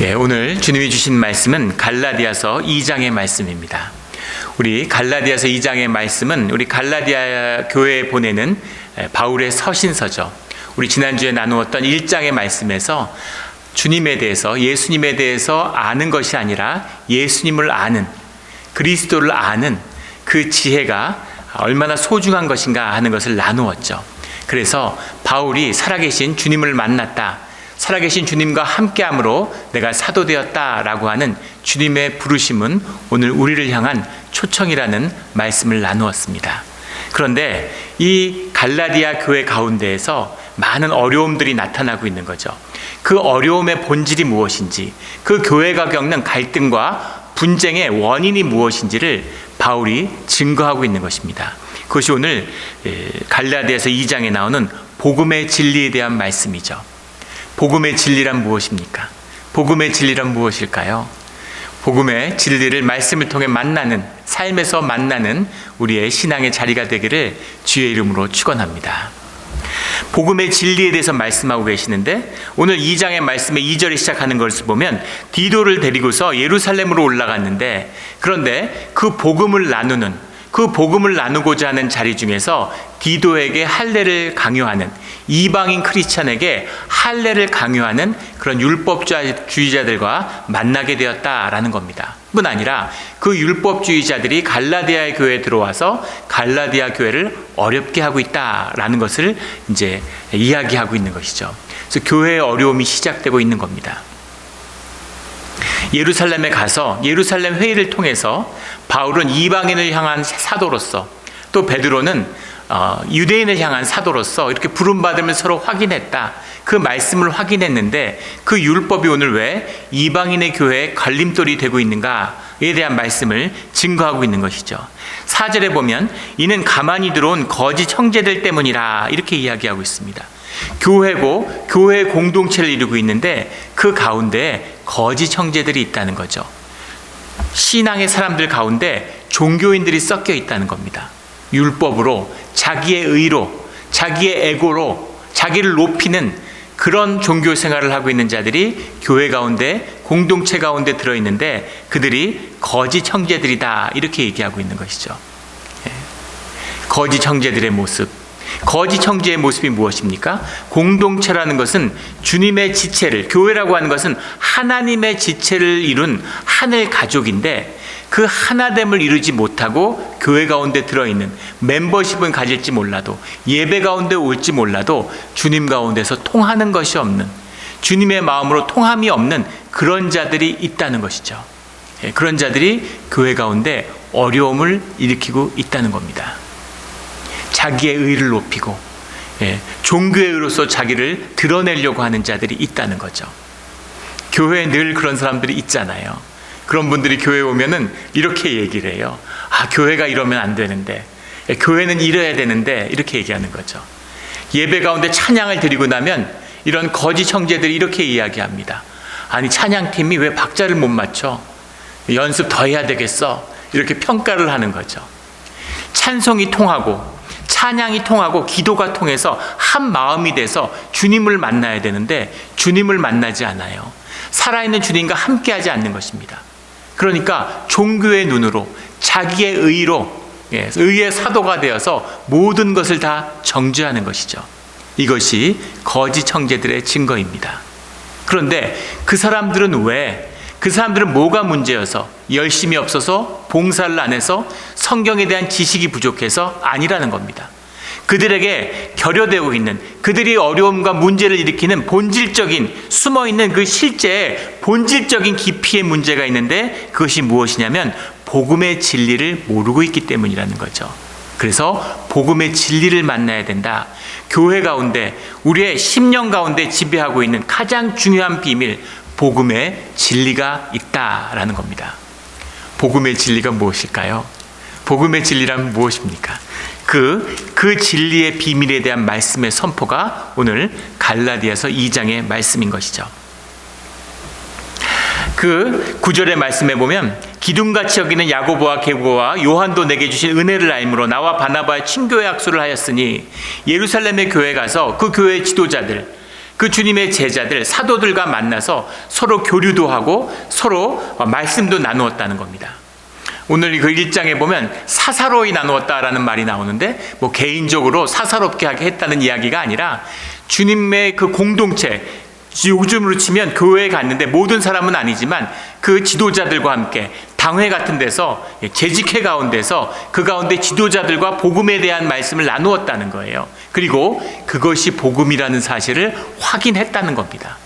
오늘 주님이 주신 말씀은 갈라디아서 2장의 말씀입니다. 우리 갈라디아서 2장의 말씀은 우리 갈라디아 교회에 보내는 바울의 서신서죠. 우리 지난주에 나누었던 1장의 말씀에서 주님에 대해서, 예수님에 대해서 아는 것이 아니라 예수님을 아는, 그리스도를 아는 그 지혜가 얼마나 소중한 것인가 하는 것을 나누었죠. 그래서 바울이 살아계신 주님을 만났다, 살아계신 주님과 함께함으로 내가 사도되었다라고 하는 주님의 부르심은 오늘 우리를 향한 초청이라는 말씀을 나누었습니다. 그런데 이 갈라디아 교회 가운데에서 많은 어려움들이 나타나고 있는 거죠. 그 어려움의 본질이 무엇인지, 그 교회가 겪는 갈등과 분쟁의 원인이 무엇인지를 바울이 증거하고 있는 것입니다. 그것이 오늘 갈라디아서 2장에 나오는 복음의 진리에 대한 말씀이죠. 복음의 진리란 무엇입니까? 복음의 진리란 무엇일까요? 복음의 진리를 말씀을 통해 만나는, 삶에서 만나는 우리의 신앙의 자리가 되기를 주의 이름으로 축원합니다. 복음의 진리에 대해서 말씀하고 계시는데, 오늘 2장의 말씀의 2절에 시작하는 것을 보면 디도를 데리고서 예루살렘으로 올라갔는데, 그런데 그 복음을 나누고자 하는 자리 중에서 디도에게 할례를 강요하는, 이방인 크리스찬에게 할례를 강요하는 그런 율법주의자들과 만나게 되었다라는 겁니다. 뿐 아니라 그 율법주의자들이 갈라디아 교회에 들어와서 갈라디아 교회를 어렵게 하고 있다라는 것을 이제 이야기하고 있는 것이죠. 그래서 교회의 어려움이 시작되고 있는 겁니다. 예루살렘에 가서 예루살렘 회의를 통해서 바울은 이방인을 향한 사도로서, 또 베드로는 유대인을 향한 사도로서 이렇게 부름받음을 서로 확인했다. 그 말씀을 확인했는데 그 율법이 오늘 왜 이방인의 교회에 걸림돌이 되고 있는가에 대한 말씀을 증거하고 있는 것이죠. 4절에 보면 이는 가만히 들어온 거짓 형제들 때문이라 이렇게 이야기하고 있습니다. 교회고 교회 공동체를 이루고 있는데 그 가운데 거짓 형제들이 있다는 거죠. 신앙의 사람들 가운데 종교인들이 섞여 있다는 겁니다. 율법으로, 자기의 의로, 자기의 에고로 자기를 높이는 그런 종교 생활을 하고 있는 자들이 교회 가운데, 공동체 가운데 들어있는데 그들이 거짓 형제들이다 이렇게 얘기하고 있는 것이죠. 거짓 형제들의 모습, 거짓 형제의 모습이 무엇입니까? 공동체라는 것은 주님의 지체를, 교회라고 하는 것은 하나님의 지체를 이룬 하늘 가족인데 그 하나됨을 이루지 못하고 교회 가운데 들어있는, 멤버십은 가질지 몰라도, 예배 가운데 올지 몰라도 주님 가운데서 통하는 것이 없는, 주님의 마음으로 통함이 없는 그런 자들이 있다는 것이죠. 그런 자들이 교회 가운데 어려움을 일으키고 있다는 겁니다. 자기의 의를 높이고 종교의 의로서 자기를 드러내려고 하는 자들이 있다는 거죠. 교회에 늘 그런 사람들이 있잖아요. 그런 분들이 교회에 오면은 이렇게 얘기를 해요. 교회가 이러면 안 되는데, 교회는 이래야 되는데 이렇게 얘기하는 거죠. 예배 가운데 찬양을 드리고 나면 이런 거짓 형제들이 이렇게 이야기합니다. 아니, 찬양팀이 왜 박자를 못 맞춰? 연습 더 해야 되겠어? 이렇게 평가를 하는 거죠. 찬송이 통하고 찬양이 통하고 기도가 통해서 한 마음이 돼서 주님을 만나야 되는데 주님을 만나지 않아요. 살아있는 주님과 함께하지 않는 것입니다. 그러니까 종교의 눈으로, 자기의 의로, 의의 사도가 되어서 모든 것을 다 정죄하는 것이죠. 이것이 거짓 형제들의 증거입니다. 그런데 그 사람들은 뭐가 문제여서, 열심이 없어서, 봉사를 안 해서, 성경에 대한 지식이 부족해서 아니라는 겁니다. 그들에게 결여되고 있는, 그들이 어려움과 문제를 일으키는 본질적인, 숨어있는 그 실제의 본질적인 깊이의 문제가 있는데 그것이 무엇이냐면 복음의 진리를 모르고 있기 때문이라는 거죠. 그래서 복음의 진리를 만나야 된다. 교회 가운데, 우리의 심령 가운데 지배하고 있는 가장 중요한 비밀, 복음의 진리가 있다라는 겁니다. 복음의 진리가 무엇일까요? 복음의 진리란 무엇입니까? 그 진리의 비밀에 대한 말씀의 선포가 오늘 갈라디아서 2장의 말씀인 것이죠. 그 9절의 말씀에 보면 기둥같이 여기는 야고보와 게고와 요한도 내게 주신 은혜를 알므로 나와 바나바의 친교의 약속을 하였으니 예루살렘의 교회에 가서 그 교회의 지도자들, 그 주님의 제자들, 사도들과 만나서 서로 교류도 하고 서로 말씀도 나누었다는 겁니다. 오늘 그 1장에 보면 사사로이 나누었다라는 말이 나오는데 뭐 개인적으로 사사롭게 하게 했다는 이야기가 아니라 주님의 그 공동체, 요즘으로 치면 교회에 갔는데 모든 사람은 아니지만 그 지도자들과 함께 당회 같은 데서, 재직회 가운데서 그 가운데 지도자들과 복음에 대한 말씀을 나누었다는 거예요. 그리고 그것이 복음이라는 사실을 확인했다는 겁니다.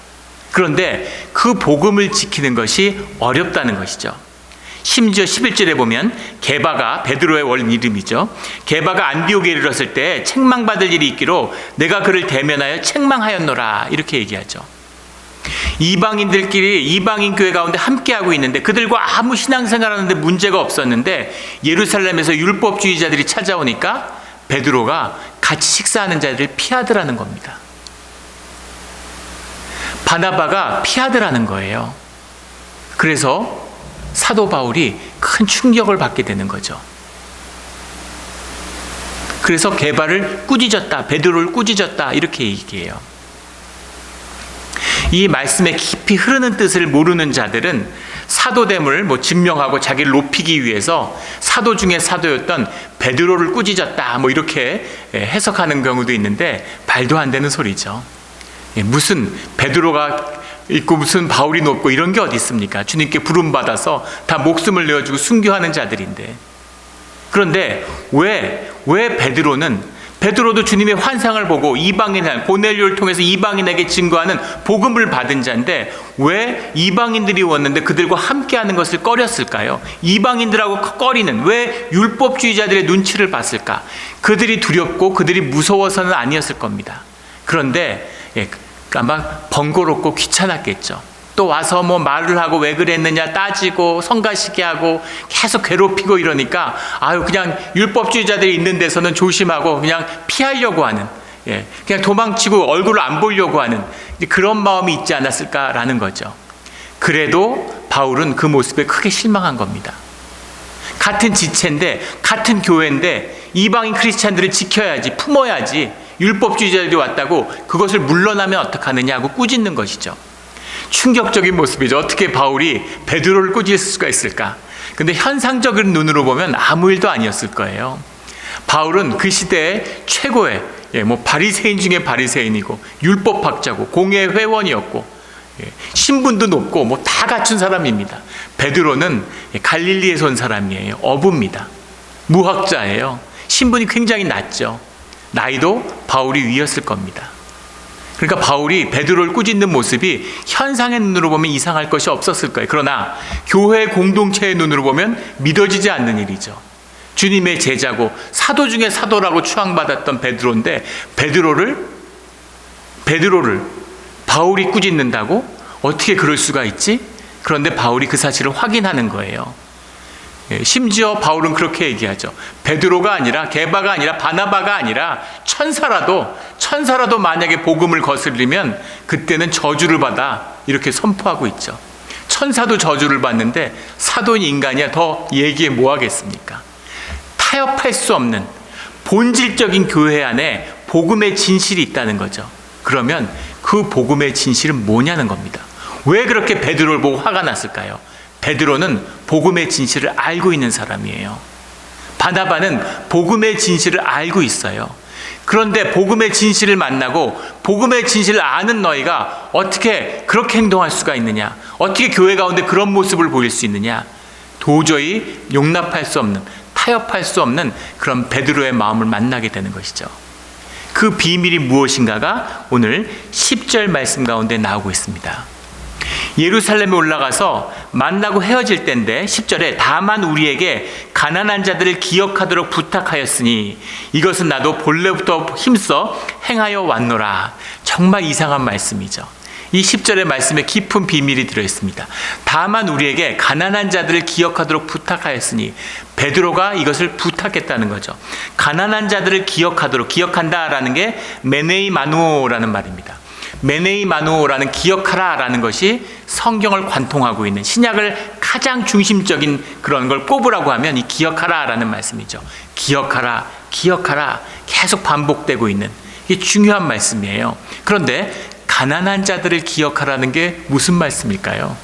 그런데 그 복음을 지키는 것이 어렵다는 것이죠. 심지어 11절에 보면 게바가, 베드로의 원래 이름이죠, 게바가 안디옥에 이르렀을 때 책망받을 일이 있기로 내가 그를 대면하여 책망하였노라, 이렇게 얘기하죠. 이방인들끼리 이방인 교회 가운데 함께하고 있는데 그들과 아무 신앙생활하는데 문제가 없었는데 예루살렘에서 율법주의자들이 찾아오니까 베드로가 같이 식사하는 자들을 피하더라는 겁니다. 바나바가 피하더라는 거예요. 그래서 사도 바울이 큰 충격을 받게 되는 거죠. 그래서 게바를 꾸짖었다, 베드로를 꾸짖었다, 이렇게 얘기해요. 이 말씀의 깊이 흐르는 뜻을 모르는 자들은 사도됨을 증명하고 자기를 높이기 위해서 사도 중에 사도였던 베드로를 꾸짖었다, 이렇게 해석하는 경우도 있는데 말도 안 되는 소리죠. 무슨 베드로가 있고 무슨 바울이 높고 이런 게 어디 있습니까? 주님께 부름받아서 다 목숨을 내어주고 순교하는 자들인데. 그런데 왜 베드로도 주님의 환상을 보고 이방인을, 고넬료를 통해서 이방인에게 증거하는 복음을 받은 자인데 왜 이방인들이 왔는데 그들과 함께하는 것을 꺼렸을까요? 이방인들하고 꺼리는, 왜 율법주의자들의 눈치를 봤을까? 그들이 두렵고 그들이 무서워서는 아니었을 겁니다. 그런데 아마 번거롭고 귀찮았겠죠. 또 와서 말을 하고 왜 그랬느냐 따지고 성가시게 하고 계속 괴롭히고 이러니까 그냥 율법주의자들이 있는 데서는 조심하고 그냥 피하려고 하는, 그냥 도망치고 얼굴을 안 보려고 하는 그런 마음이 있지 않았을까라는 거죠. 그래도 바울은 그 모습에 크게 실망한 겁니다. 같은 지체인데, 같은 교회인데 이방인 크리스찬들을 지켜야지, 품어야지, 율법주의자들이 왔다고 그것을 물러나면 어떡하느냐고 꾸짖는 것이죠. 충격적인 모습이죠. 어떻게 바울이 베드로를 꾸짖을 수가 있을까? 근데 현상적인 눈으로 보면 아무 일도 아니었을 거예요. 바울은 그 시대의 최고의 바리새인 중에 바리새인이고 율법학자고 공회 회원이었고 신분도 높고 다 갖춘 사람입니다. 베드로는 갈릴리에서 온 사람이에요. 어부입니다. 무학자예요. 신분이 굉장히 낮죠. 나이도 바울이 위였을 겁니다. 그러니까 바울이 베드로를 꾸짖는 모습이 현상의 눈으로 보면 이상할 것이 없었을 거예요. 그러나 교회 공동체의 눈으로 보면 믿어지지 않는 일이죠. 주님의 제자고 사도 중에 사도라고 추앙받았던 베드로인데 베드로를 바울이 꾸짖는다고? 어떻게 그럴 수가 있지? 그런데 바울이 그 사실을 확인하는 거예요. 심지어 바울은 그렇게 얘기하죠. 베드로가 아니라, 게바가 아니라, 바나바가 아니라 천사라도 만약에 복음을 거슬리면 그때는 저주를 받아, 이렇게 선포하고 있죠. 천사도 저주를 받는데 사도인 인간이야 더 얘기에 뭐 하겠습니까? 타협할 수 없는 본질적인 교회 안에 복음의 진실이 있다는 거죠. 그러면 그 복음의 진실은 뭐냐는 겁니다. 왜 그렇게 베드로를 보고 화가 났을까요? 베드로는 복음의 진실을 알고 있는 사람이에요. 바나바는 복음의 진실을 알고 있어요. 그런데 복음의 진실을 만나고 복음의 진실을 아는 너희가 어떻게 그렇게 행동할 수가 있느냐? 어떻게 교회 가운데 그런 모습을 보일 수 있느냐? 도저히 용납할 수 없는, 타협할 수 없는 그런 베드로의 마음을 만나게 되는 것이죠. 그 비밀이 무엇인가가 오늘 10절 말씀 가운데 나오고 있습니다. 예루살렘에 올라가서 만나고 헤어질 때인데 10절에 다만 우리에게 가난한 자들을 기억하도록 부탁하였으니 이것은 나도 본래부터 힘써 행하여 왔노라. 정말 이상한 말씀이죠. 이 10절의 말씀에 깊은 비밀이 들어있습니다. 다만 우리에게 가난한 자들을 기억하도록 부탁하였으니 베드로가 이것을 부탁했다는 거죠. 가난한 자들을 기억한다라는 게 메네이마노라는 말입니다. 메네이마노라는 기억하라라는 것이 성경을 관통하고 있는, 신약을 가장 중심적인 그런 걸 꼽으라고 하면 이 기억하라라는 말씀이죠. 기억하라 계속 반복되고 있는, 이게 중요한 말씀이에요. 그런데 가난한 자들을 기억하라는 게 무슨 말씀일까요?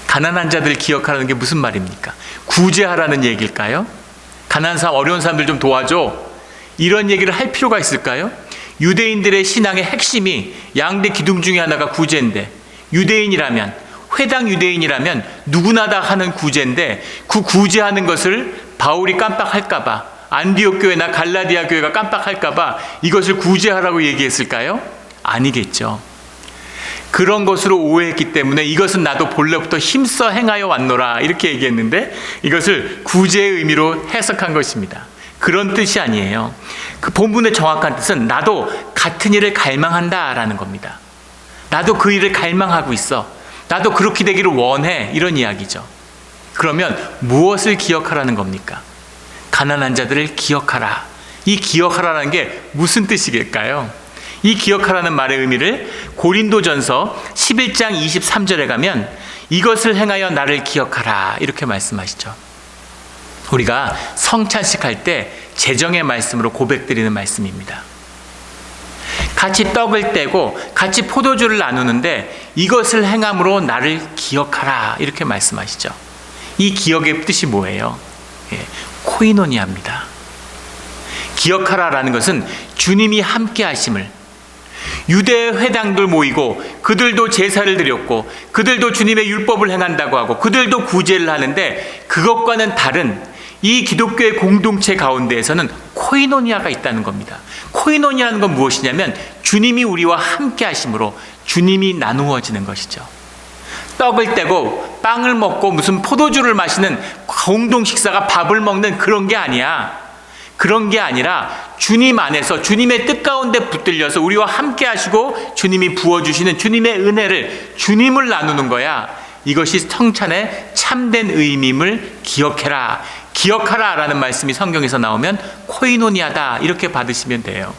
가난한 자들을 기억하라는 게 무슨 말입니까? 구제하라는 얘기일까요? 가난한 사람, 어려운 사람들 좀 도와줘, 이런 얘기를 할 필요가 있을까요? 유대인들의 신앙의 핵심이 양대 기둥 중에 하나가 구제인데, 유대인이라면, 회당 유대인이라면 누구나 다 하는 구제인데, 그 구제하는 것을 바울이 깜빡할까봐, 안디옥 교회나 갈라디아 교회가 깜빡할까봐 이것을 구제하라고 얘기했을까요? 아니겠죠. 그런 것으로 오해했기 때문에 이것은 나도 본래부터 힘써 행하여 왔노라 이렇게 얘기했는데, 이것을 구제의 의미로 해석한 것입니다. 그런 뜻이 아니에요. 그 본문의 정확한 뜻은 나도 같은 일을 갈망한다라는 겁니다. 나도 그 일을 갈망하고 있어, 나도 그렇게 되기를 원해, 이런 이야기죠. 그러면 무엇을 기억하라는 겁니까? 가난한 자들을 기억하라. 이 기억하라는 게 무슨 뜻이겠까요? 이 기억하라는 말의 의미를 고린도전서 11장 23절에 가면 이것을 행하여 나를 기억하라 이렇게 말씀하시죠. 우리가 성찬식 할 때 재정의 말씀으로 고백드리는 말씀입니다. 같이 떡을 떼고 같이 포도주를 나누는데 이것을 행함으로 나를 기억하라 이렇게 말씀하시죠. 이 기억의 뜻이 뭐예요? 코이노니아입니다. 기억하라라는 것은 주님이 함께 하심을, 유대 회당들 모이고 그들도 제사를 드렸고 그들도 주님의 율법을 행한다고 하고 그들도 구제를 하는데, 그것과는 다른 이 기독교의 공동체 가운데에서는 코이노니아가 있다는 겁니다. 코이노니아는 건 무엇이냐면 주님이 우리와 함께 하심으로 주님이 나누어지는 것이죠. 떡을 떼고 빵을 먹고 무슨 포도주를 마시는 공동 식사가 밥을 먹는 그런 게 아니야. 그런 게 아니라 주님 안에서 주님의 뜻 가운데 붙들려서 우리와 함께 하시고 주님이 부어주시는 주님의 은혜를, 주님을 나누는 거야. 이것이 성찬의 참된 의미임을 기억해라. 기억하라 라는 말씀이 성경에서 나오면 코이노니아다 이렇게 받으시면 돼요.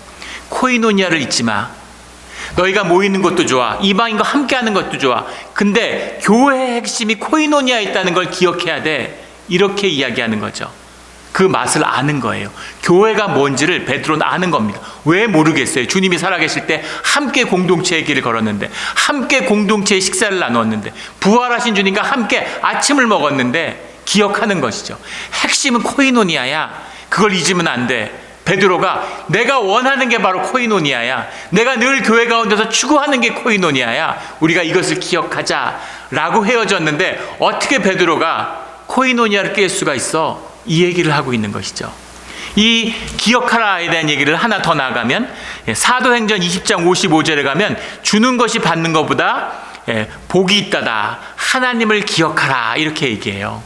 코이노니아를 잊지 마. 너희가 모이는 것도 좋아, 이방인과 함께하는 것도 좋아, 근데 교회의 핵심이 코이노니아에 있다는 걸 기억해야 돼, 이렇게 이야기하는 거죠. 그 맛을 아는 거예요. 교회가 뭔지를 베드로는 아는 겁니다. 왜 모르겠어요? 주님이 살아계실 때 함께 공동체의 길을 걸었는데, 함께 공동체의 식사를 나누었는데, 부활하신 주님과 함께 아침을 먹었는데 기억하는 것이죠. 핵심은 코이노니아야. 그걸 잊으면 안 돼. 베드로가 내가 원하는 게 바로 코이노니아야. 내가 늘 교회 가운데서 추구하는 게 코이노니아야. 우리가 이것을 기억하자라고 헤어졌는데 어떻게 베드로가 코이노니아를 깰 수가 있어? 이 얘기를 하고 있는 것이죠. 이 기억하라에 대한 얘기를 하나 더 나아가면 사도행전 20장 55절에 가면 주는 것이 받는 것보다 복이 있다다. 하나님을 기억하라 이렇게 얘기해요.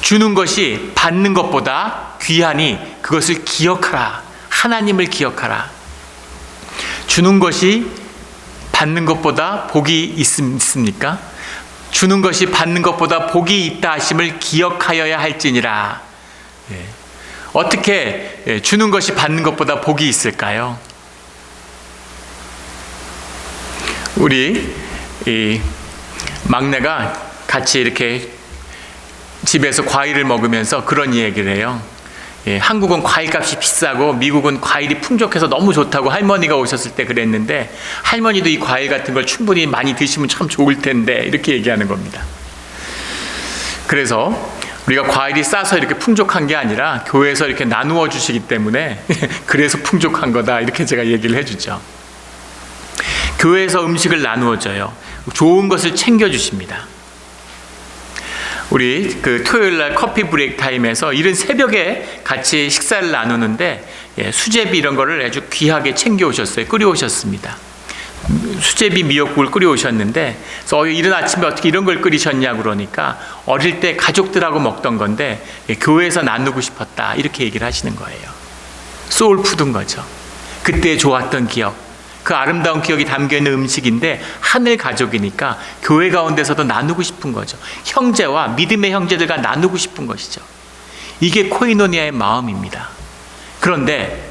주는 것이 받는 것보다 귀하니 그것을 기억하라. 하나님을 기억하라. 주는 것이 받는 것보다 복이 있습니까? 주는 것이 받는 것보다 복이 있다 하심을 기억하여야 할지니라. 어떻게 주는 것이 받는 것보다 복이 있을까요? 우리 이 막내가 같이 이렇게 집에서 과일을 먹으면서 그런 얘기를 해요. 한국은 과일값이 비싸고 미국은 과일이 풍족해서 너무 좋다고 할머니가 오셨을 때 그랬는데, 할머니도 이 과일 같은 걸 충분히 많이 드시면 참 좋을 텐데 이렇게 얘기하는 겁니다. 그래서 우리가 과일이 싸서 이렇게 풍족한 게 아니라 교회에서 이렇게 나누어 주시기 때문에 그래서 풍족한 거다 이렇게 제가 얘기를 해주죠. 교회에서 음식을 나누어 줘요. 좋은 것을 챙겨 주십니다. 우리 그 토요일날 커피 브레이크 타임에서 이른 새벽에 같이 식사를 나누는데 수제비 이런 거를 아주 귀하게 챙겨 오셨어요. 끓여 오셨습니다. 수제비 미역국을 끓여 오셨는데, 그래서 이른 아침에 어떻게 이런 걸 끓이셨냐 그러니까 어릴 때 가족들하고 먹던 건데 교회에서 나누고 싶었다 이렇게 얘기를 하시는 거예요. 소울푸드인 거죠. 그때 좋았던 기억, 그 아름다운 기억이 담겨있는 음식인데 하늘 가족이니까 교회 가운데서도 나누고 싶은 거죠. 형제와 믿음의 형제들과 나누고 싶은 것이죠. 이게 코이노니아의 마음입니다. 그런데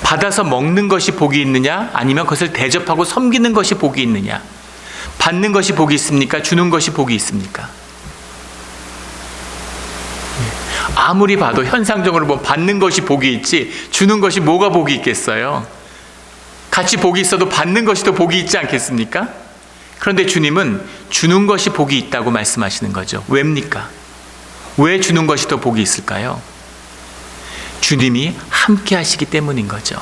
받아서 먹는 것이 복이 있느냐, 아니면 그것을 대접하고 섬기는 것이 복이 있느냐? 받는 것이 복이 있습니까? 주는 것이 복이 있습니까? 아무리 봐도 현상적으로 보면 받는 것이 복이 있지 주는 것이 뭐가 복이 있겠어요? 같이 복이 있어도 받는 것이 더 복이 있지 않겠습니까? 그런데 주님은 주는 것이 복이 있다고 말씀하시는 거죠. 왜입니까? 왜 주는 것이 더 복이 있을까요? 주님이 함께 하시기 때문인 거죠.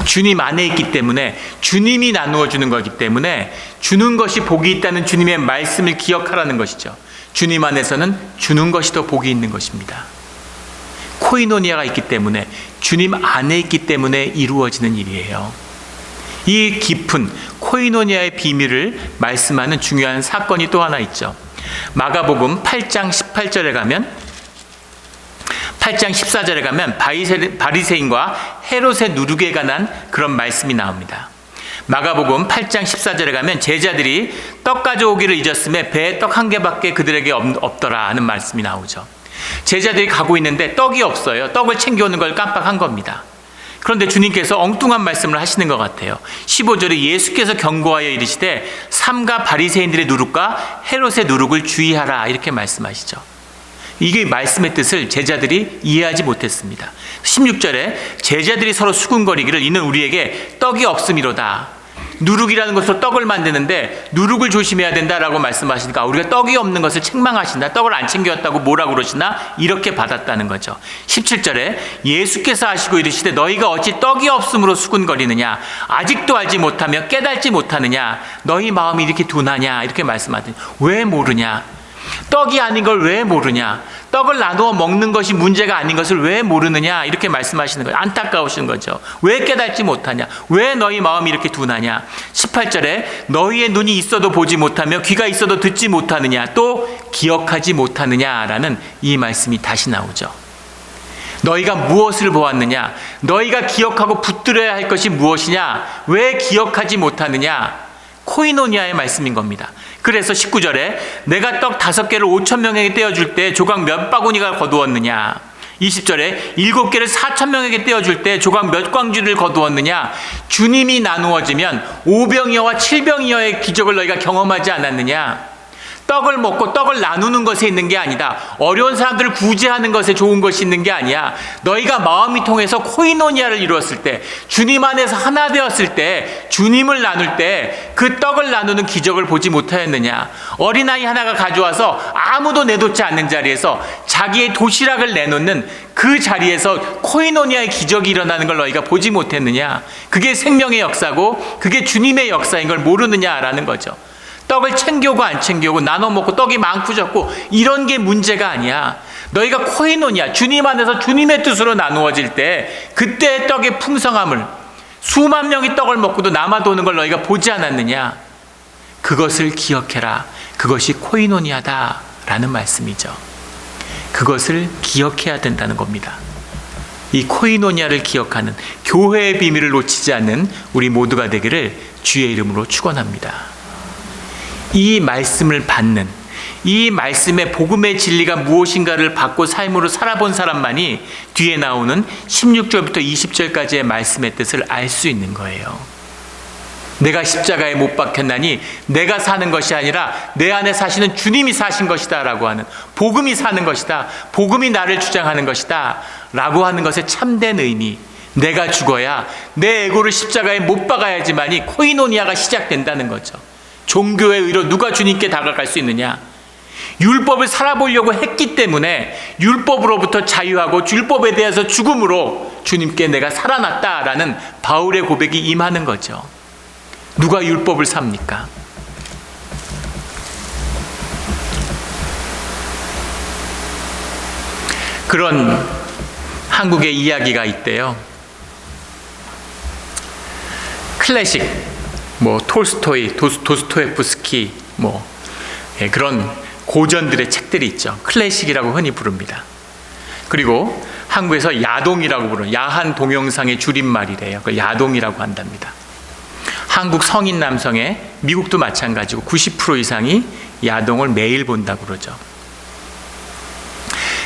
주님 안에 있기 때문에, 주님이 나누어 주는 거기 때문에 주는 것이 복이 있다는 주님의 말씀을 기억하라는 것이죠. 주님 안에서는 주는 것이 더 복이 있는 것입니다. 코이노니아가 있기 때문에, 주님 안에 있기 때문에 이루어지는 일이에요. 이 깊은 코이노니아의 비밀을 말씀하는 중요한 사건이 또 하나 있죠. 마가복음 8장 18절에 가면, 8장 14절에 가면 바리새인과 헤롯의 누룩에 관한 그런 말씀이 나옵니다. 마가복음 8장 14절에 가면 제자들이 떡 가져오기를 잊었음에 배에 떡 한 개밖에 그들에게 없더라 하는 말씀이 나오죠. 제자들이 가고 있는데 떡이 없어요. 떡을 챙겨오는 걸 깜빡한 겁니다. 그런데 주님께서 엉뚱한 말씀을 하시는 것 같아요. 15절에 예수께서 경고하여 이르시되 삼가 바리새인들의 누룩과 헤롯의 누룩을 주의하라, 이렇게 말씀하시죠. 이게 말씀의 뜻을 제자들이 이해하지 못했습니다. 16절에 제자들이 서로 수군거리기를 이는 우리에게 떡이 없음이로다. 누룩이라는 것으로 떡을 만드는데 누룩을 조심해야 된다라고 말씀하시니까 우리가 떡이 없는 것을 책망하신다. 떡을 안 챙겨왔다고 뭐라 그러시나? 이렇게 받았다는 거죠. 17절에 예수께서 하시고 이르시되 너희가 어찌 떡이 없음으로 수군거리느냐? 아직도 알지 못하며 깨달지 못하느냐? 너희 마음이 이렇게 둔하냐? 이렇게 말씀하더니 왜 모르냐? 떡이 아닌 걸 왜 모르냐? 떡을 나누어 먹는 것이 문제가 아닌 것을 왜 모르느냐? 이렇게 말씀하시는 거예요. 안타까우신 거죠. 왜 깨닫지 못하냐? 왜 너희 마음이 이렇게 둔하냐? 18절에 너희의 눈이 있어도 보지 못하며 귀가 있어도 듣지 못하느냐? 또 기억하지 못하느냐라는 이 말씀이 다시 나오죠. 너희가 무엇을 보았느냐? 너희가 기억하고 붙들어야 할 것이 무엇이냐? 왜 기억하지 못하느냐? 코이노니아의 말씀인 겁니다. 그래서 19절에 내가 떡 5개를 5,000명에게 떼어줄 때 조각 몇 바구니가 거두었느냐? 20절에 7개를 4,000명에게 떼어줄 때 조각 몇 광주를 거두었느냐? 주님이 나누어지면 5병이어와 7병이어의 기적을 너희가 경험하지 않았느냐? 떡을 먹고 떡을 나누는 것에 있는 게 아니다. 어려운 사람들을 구제하는 것에 좋은 것이 있는 게 아니야. 너희가 마음이 통해서 코이노니아를 이루었을 때, 주님 안에서 하나 되었을 때, 주님을 나눌 때 그 떡을 나누는 기적을 보지 못하였느냐? 어린아이 하나가 가져와서 아무도 내놓지 않는 자리에서 자기의 도시락을 내놓는 그 자리에서 코이노니아의 기적이 일어나는 걸 너희가 보지 못했느냐? 그게 생명의 역사고 그게 주님의 역사인 걸 모르느냐라는 거죠. 떡을 챙겨오고 안 챙겨오고 나눠 먹고 떡이 많고 적고 이런 게 문제가 아니야. 너희가 코이노니아, 주님 안에서 주님의 뜻으로 나누어질 때 그때의 떡의 풍성함을, 수만 명이 떡을 먹고도 남아도는 걸 너희가 보지 않았느냐? 그것을 기억해라. 그것이 코이노니아다라는 말씀이죠. 그것을 기억해야 된다는 겁니다. 이 코이노니아를 기억하는, 교회의 비밀을 놓치지 않는 우리 모두가 되기를 주의 이름으로 축원합니다. 이 말씀을 받는, 이 말씀의 복음의 진리가 무엇인가를 받고 삶으로 살아본 사람만이 뒤에 나오는 16절부터 20절까지의 말씀의 뜻을 알 수 있는 거예요. 내가 십자가에 못 박혔나니 내가 사는 것이 아니라 내 안에 사시는 주님이 사신 것이다 라고 하는, 복음이 사는 것이다, 복음이 나를 주장하는 것이다 라고 하는 것의 참된 의미, 내가 죽어야 내 에고를 십자가에 못 박아야지만이 코이노니아가 시작된다는 거죠. 종교의 의로 누가 주님께 다가갈 수 있느냐? 율법을 살아보려고 했기 때문에 율법으로부터 자유하고 율법에 대해서 죽음으로 주님께 내가 살아났다라는 바울의 고백이 임하는 거죠. 누가 율법을 삽니까? 그런 한국의 이야기가 있대요. 클래식, 톨스토이, 도스토옙스키, 그런 고전들의 책들이 있죠. 클래식이라고 흔히 부릅니다. 그리고 한국에서 야동이라고 부르는, 야한 동영상의 줄임말이래요. 그걸 야동이라고 한답니다. 한국 성인 남성의, 미국도 마찬가지고 90% 이상이 야동을 매일 본다고 그러죠.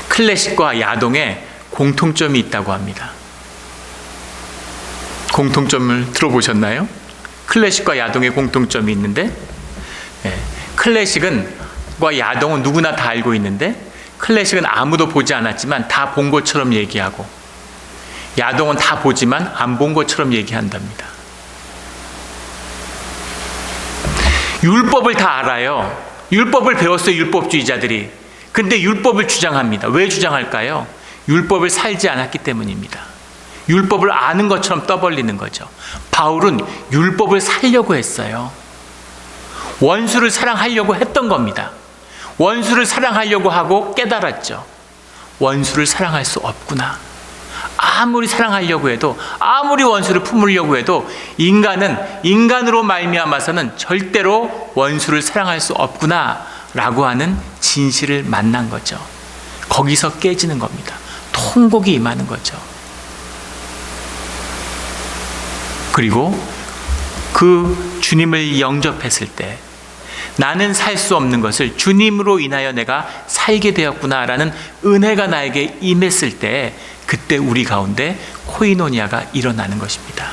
클래식과 야동에 공통점이 있다고 합니다. 공통점을 들어보셨나요? 클래식과 야동의 공통점이 있는데, 클래식과 야동은 누구나 다 알고 있는데, 클래식은 아무도 보지 않았지만 다 본 것처럼 얘기하고, 야동은 다 보지만 안 본 것처럼 얘기한답니다. 율법을 다 알아요. 율법을 배웠어요, 율법주의자들이. 근데 율법을 주장합니다. 왜 주장할까요? 율법을 살지 않았기 때문입니다. 율법을 아는 것처럼 떠벌리는 거죠. 바울은 율법을 살려고 했어요. 원수를 사랑하려고 했던 겁니다. 원수를 사랑하려고 하고 깨달았죠. 원수를 사랑할 수 없구나. 아무리 사랑하려고 해도, 아무리 원수를 품으려고 해도 인간은 인간으로 말미암아서는 절대로 원수를 사랑할 수 없구나 라고 하는 진실을 만난 거죠. 거기서 깨지는 겁니다. 통곡이 임하는 거죠. 그리고 그 주님을 영접했을 때 나는 살 수 없는 것을 주님으로 인하여 내가 살게 되었구나라는 은혜가 나에게 임했을 때, 그때 우리 가운데 코이노니아가 일어나는 것입니다.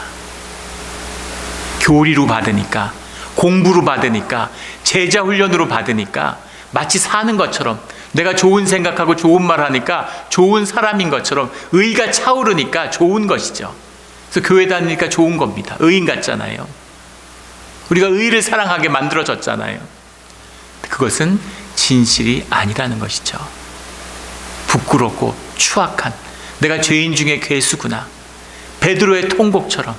교리로 받으니까, 공부로 받으니까, 제자 훈련으로 받으니까 마치 사는 것처럼, 내가 좋은 생각하고 좋은 말 하니까 좋은 사람인 것처럼 의가 차오르니까 좋은 것이죠. 그래서 교회 다니니까 좋은 겁니다. 의인 같잖아요. 우리가 의를 사랑하게 만들어졌잖아요. 그것은 진실이 아니라는 것이죠. 부끄럽고 추악한, 내가 죄인 중에 괴수구나. 베드로의 통곡처럼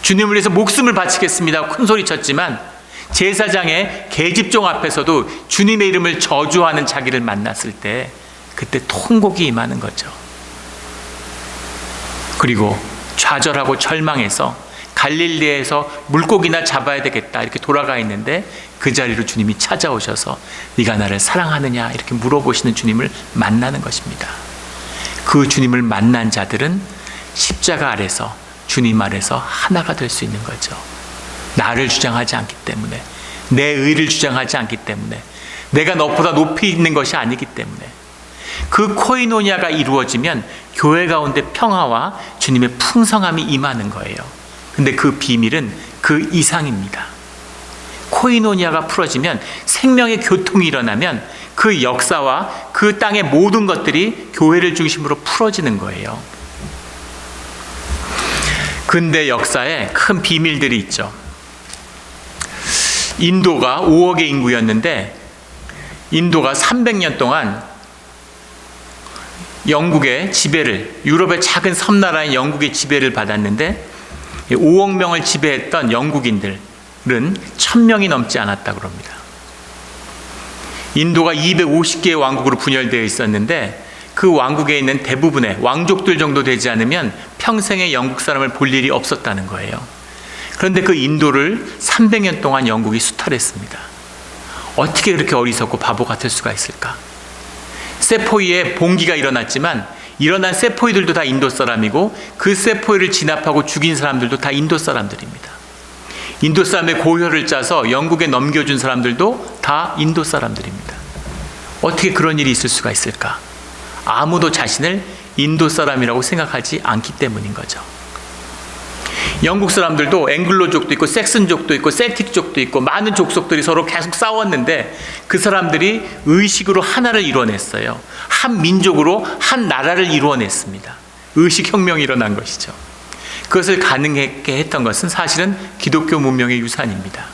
주님을 위해서 목숨을 바치겠습니다 큰 소리 쳤지만 제사장의 계집종 앞에서도 주님의 이름을 저주하는 자기를 만났을 때 그때 통곡이 임하는 거죠. 그리고 좌절하고 절망해서 갈릴리에서 물고기나 잡아야 되겠다 이렇게 돌아가 있는데 그 자리로 주님이 찾아오셔서 네가 나를 사랑하느냐 이렇게 물어보시는 주님을 만나는 것입니다. 그 주님을 만난 자들은 십자가 아래서 주님 아래서 하나가 될 수 있는 거죠. 나를 주장하지 않기 때문에, 내 의를 주장하지 않기 때문에, 내가 너보다 높이 있는 것이 아니기 때문에. 그 코이노니아가 이루어지면 교회 가운데 평화와 주님의 풍성함이 임하는 거예요. 근데 그 비밀은 그 이상입니다. 코이노니아가 풀어지면, 생명의 교통이 일어나면 그 역사와 그 땅의 모든 것들이 교회를 중심으로 풀어지는 거예요. 근대 역사에 큰 비밀들이 있죠. 인도가 5억의 인구였는데 인도가 300년 동안 영국의 지배를, 유럽의 작은 섬나라인 영국의 지배를 받았는데 5억 명을 지배했던 영국인들은 1000명이 넘지 않았다고 합니다. 인도가 250개의 왕국으로 분열되어 있었는데 그 왕국에 있는 대부분의 왕족들 정도 되지 않으면 평생에 영국 사람을 볼 일이 없었다는 거예요. 그런데 그 인도를 300년 동안 영국이 수탈했습니다. 어떻게 그렇게 어리석고 바보 같을 수가 있을까? 세포이에 봉기가 일어났지만 일어난 세포이들도 다 인도 사람이고 그 세포이를 진압하고 죽인 사람들도 다 인도 사람들입니다. 인도 사람의 고혈을 짜서 영국에 넘겨준 사람들도 다 인도 사람들입니다. 어떻게 그런 일이 있을 수가 있을까? 아무도 자신을 인도 사람이라고 생각하지 않기 때문인 거죠. 영국 사람들도 앵글로족도 있고 섹슨족도 있고 셀틱족도 있고 많은 족속들이 서로 계속 싸웠는데 그 사람들이 의식으로 하나를 이뤄냈어요. 한 민족으로 한 나라를 이루어냈습니다. 의식혁명이 일어난 것이죠. 그것을 가능하게 했던 것은 사실은 기독교 문명의 유산입니다.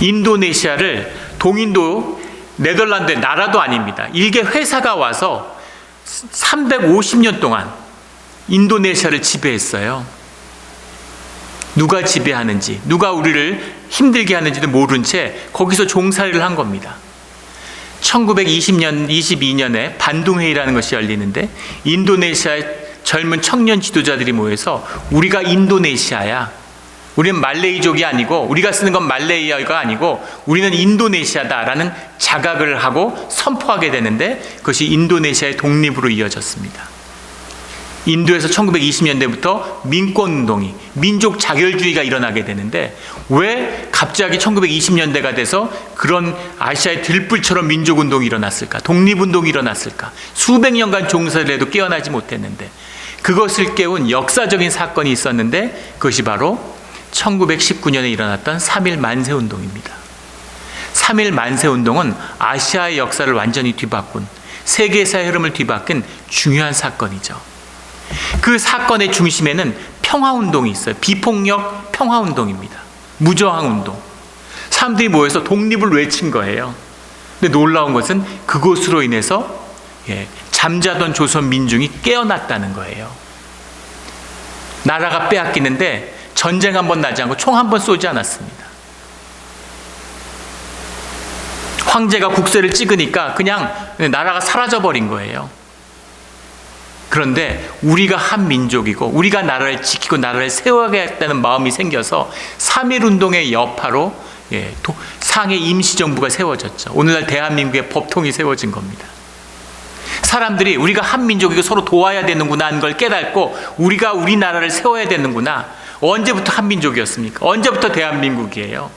인도네시아를 동인도 네덜란드의 나라도 아닙니다. 일개 회사가 와서 350년 동안 인도네시아를 지배했어요. 누가 지배하는지, 누가 우리를 힘들게 하는지도 모른 채 거기서 종살이를 한 겁니다. 1922년에 반둥회의라는 것이 열리는데 인도네시아의 젊은 청년 지도자들이 모여서 우리가 인도네시아야, 우리는 말레이족이 아니고, 우리가 쓰는 건 말레이어가 아니고 우리는 인도네시아다라는 자각을 하고 선포하게 되는데 그것이 인도네시아의 독립으로 이어졌습니다. 인도에서 1920년대부터 민권운동이, 민족 자결주의가 일어나게 되는데 왜 갑자기 1920년대가 돼서 그런 아시아의 들불처럼 민족운동이 일어났을까? 독립운동이 일어났을까? 수백 년간 종사를 해도 깨어나지 못했는데 그것을 깨운 역사적인 사건이 있었는데 그것이 바로 1919년에 일어났던 3.1 만세운동입니다. 3.1 만세운동은 아시아의 역사를 완전히 뒤바꾼, 세계사의 흐름을 뒤바꾼 중요한 사건이죠. 그 사건의 중심에는 평화운동이 있어요. 비폭력 평화운동입니다. 무저항 운동. 사람들이 모여서 독립을 외친 거예요. 근데 놀라운 것은 그것으로 인해서 잠자던 조선 민중이 깨어났다는 거예요. 나라가 빼앗기는데 전쟁 한 번 나지 않고 총 한 번 쏘지 않았습니다. 황제가 국세를 찍으니까 그냥 나라가 사라져버린 거예요. 그런데 우리가 한 민족이고 우리가 나라를 지키고 나라를 세워야겠다는 마음이 생겨서 3.1운동의 여파로 상해 임시정부가 세워졌죠. 오늘날 대한민국의 법통이 세워진 겁니다. 사람들이 우리가 한 민족이고 서로 도와야 되는구나 하는 걸 깨닫고 우리가 우리나라를 세워야 되는구나. 언제부터 한 민족이었습니까? 언제부터 대한민국이에요?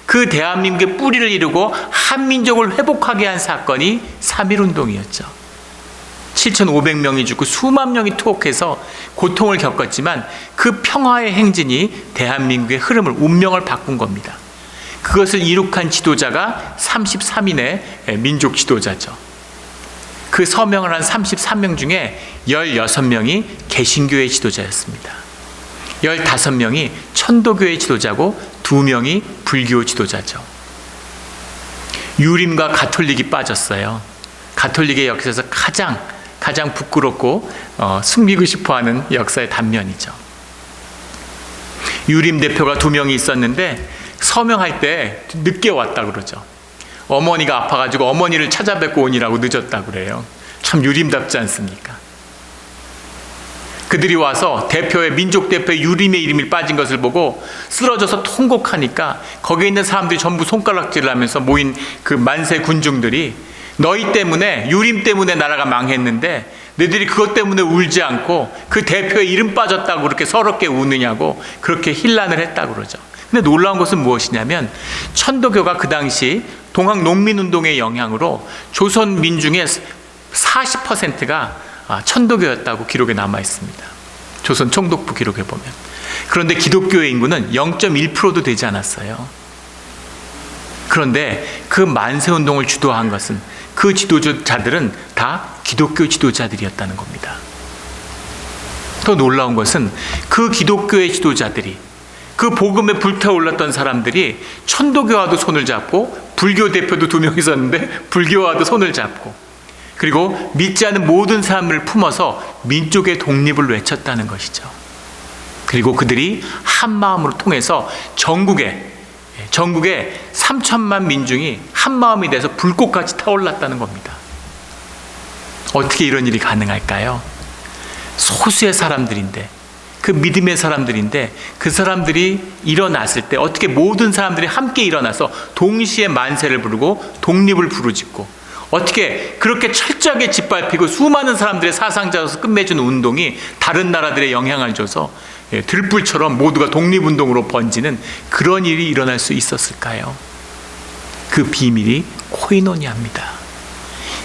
그 대한민국의 뿌리를 이루고 한 민족을 회복하게 한 사건이 3.1운동이었죠. 7,500명이 죽고 수만 명이 투옥해서 고통을 겪었지만 그 평화의 행진이 대한민국의 흐름을, 운명을 바꾼 겁니다. 그것을 이룩한 지도자가 33인의 민족 지도자죠. 그 서명을 한 33명 중에 16명이 개신교의 지도자였습니다. 15명이 천도교의 지도자고 2명이 불교 지도자죠. 유림과 가톨릭이 빠졌어요. 가톨릭의 역사에서 가장 부끄럽고 숨기고 싶어하는 역사의 단면이죠. 유림 대표가 2명이 있었는데 서명할 때 늦게 왔다 그러죠. 어머니가 아파가지고 어머니를 찾아뵙고 오니라고 늦었다 그래요. 참 유림답지 않습니까? 그들이 와서 민족 대표의 유림의 이름이 빠진 것을 보고 쓰러져서 통곡하니까 거기에 있는 사람들이 전부 손가락질을 하면서 모인 그 만세 군중들이 너희 때문에, 유림 때문에 나라가 망했는데 너희들이 그것 때문에 울지 않고 그 대표의 이름 빠졌다고 그렇게 서럽게 우느냐고 그렇게 힐난을 했다고 그러죠. 근데 놀라운 것은 무엇이냐면 천도교가 그 당시 동학 농민운동의 영향으로 조선 민중의 40%가 천도교였다고 기록에 남아 있습니다. 조선 총독부 기록에 보면. 그런데 기독교의 인구는 0.1%도 되지 않았어요. 그런데 그 만세운동을 주도한 것은 그 지도자들은 다 기독교 지도자들이었다는 겁니다. 더 놀라운 것은 그 기독교의 지도자들이, 그 복음에 불타올랐던 사람들이 천도교와도 손을 잡고, 불교 대표도 2명 있었는데 불교와도 손을 잡고, 그리고 믿지 않는 모든 사람을 품어서 민족의 독립을 외쳤다는 것이죠. 그리고 그들이 한 마음으로 통해서 전국에 3천만 민중이 한 마음이 돼서 불꽃같이 타올랐다는 겁니다. 어떻게 이런 일이 가능할까요? 소수의 사람들인데, 그 믿음의 사람들인데, 그 사람들이 일어났을 때 어떻게 모든 사람들이 함께 일어나서 동시에 만세를 부르고 독립을 부르짖고, 어떻게 그렇게 철저하게 짓밟히고 수많은 사람들의 사상자로서 끝맺은 운동이 다른 나라들의 영향을 줘서 들불처럼 모두가 독립운동으로 번지는 그런 일이 일어날 수 있었을까요? 그 비밀이 코이노니아입니다.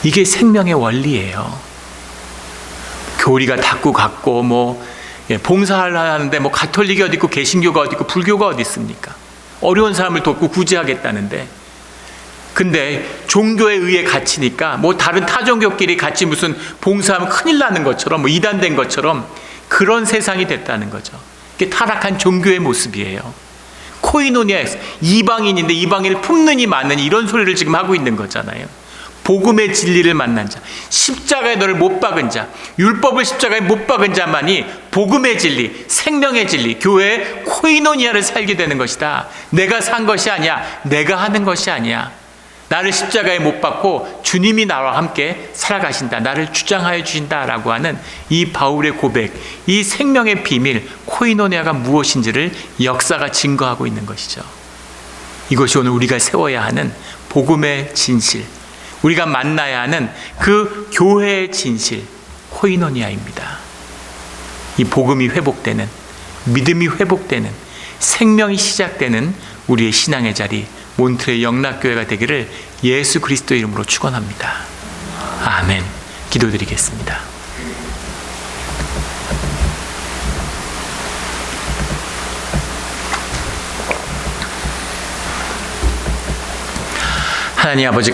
이게 생명의 원리예요. 교리가 닫고 갔고 봉사를 하는데 가톨릭이 어디 있고 개신교가 어디 있고 불교가 어디 있습니까? 어려운 사람을 돕고 구제하겠다는데, 근데 종교에 의해 갇히니까 다른 타종교끼리 같이 무슨 봉사하면 큰일 나는 것처럼 이단된 것처럼 그런 세상이 됐다는 거죠. 이게 타락한 종교의 모습이에요. 코이노니아에서 이방인인데 이방인을 품느니 마느니 이런 소리를 지금 하고 있는 거잖아요. 복음의 진리를 만난 자, 십자가에 너를 못 박은 자, 율법을 십자가에 못 박은 자만이 복음의 진리, 생명의 진리, 교회의 코이노니아를 살게 되는 것이다. 내가 산 것이 아니야. 내가 하는 것이 아니야. 나를 십자가에 못 박고 주님이 나와 함께 살아가신다. 나를 주장하여 주신다라고 하는 이 바울의 고백, 이 생명의 비밀, 코이노니아가 무엇인지를 역사가 증거하고 있는 것이죠. 이것이 오늘 우리가 세워야 하는 복음의 진실, 우리가 만나야 하는 그 교회의 진실, 코이노니아입니다. 이 복음이 회복되는, 믿음이 회복되는, 생명이 시작되는 우리의 신앙의 자리, 몬트레 영락교회가 되기를 예수 그리스도 이름으로 축원합니다. 아멘. 기도드리겠습니다. 하나님 아버지,